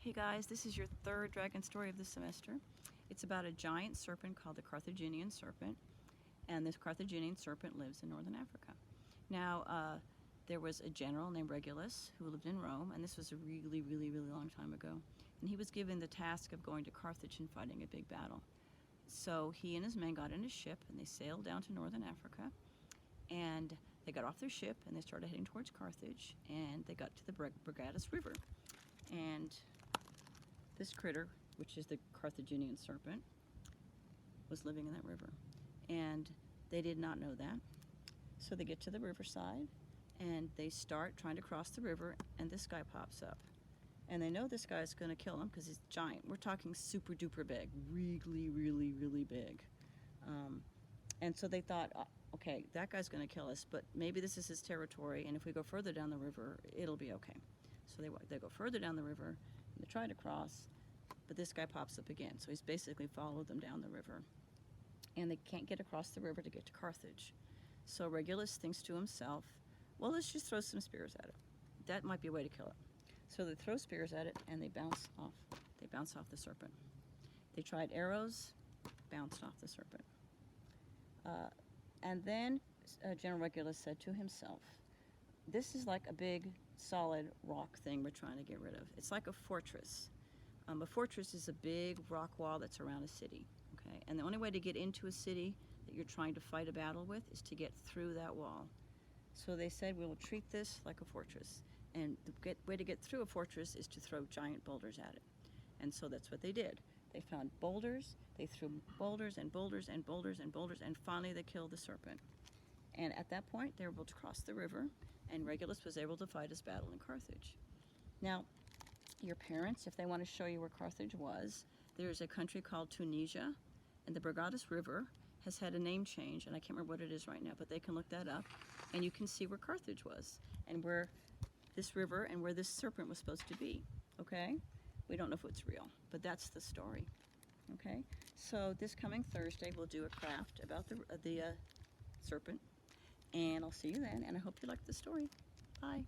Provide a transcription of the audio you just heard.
Hey guys, this is your third dragon story of the semester. It's about a giant serpent called the Carthaginian Serpent, and this Carthaginian Serpent lives in northern Africa. Now, there was a general named Regulus who lived in Rome, and this was a really long time ago. And he was given the task of going to Carthage and fighting a big battle. So he and his men got in a ship, and they sailed down to northern Africa, and they got off their ship, and they started heading towards Carthage, and they got to the Brigadus River. And this critter, which is the Carthaginian serpent, was living in that river. And they did not know that. So they get to the riverside and they start trying to cross the river, and this guy pops up. And they know this guy's gonna kill them because he's giant. We're talking super duper big, really big. And so they thought, okay, that guy's gonna kill us, but maybe this is his territory, and if we go further down the river, it'll be okay. So they go further down the river, and they try to cross, but this guy pops up again. So he's basically followed them down the river. And they can't get across the river to get to Carthage. So Regulus thinks to himself, well, let's just throw some spears at it. That might be a way to kill it. So they throw spears at it, and they bounce off. They bounce off the serpent. They tried arrows, bounced off the serpent. And then General Regulus said to himself, this is like a big solid rock thing we're trying to get rid of. It's like a fortress. A fortress is a big rock wall that's around a city, okay? And the only way to get into a city that you're trying to fight a battle with is to get through that wall. So they said, we will treat this like a fortress. And the way to get through a fortress is to throw giant boulders at it. And so that's what they did. They found boulders, they threw boulders and boulders and boulders and boulders, and finally they killed the serpent. And at that point, they were able to cross the river, and Regulus was able to fight his battle in Carthage. Now, your parents, if they want to show you where Carthage was, there's a country called Tunisia, and the Brigadus River has had a name change, and I can't remember what it is right now, but they can look that up, and you can see where Carthage was, and where this river and where this serpent was supposed to be, okay? We don't know if it's real, but that's the story, okay? So this coming Thursday, we'll do a craft about the serpent, and I'll see you then, and I hope you like the story. Bye.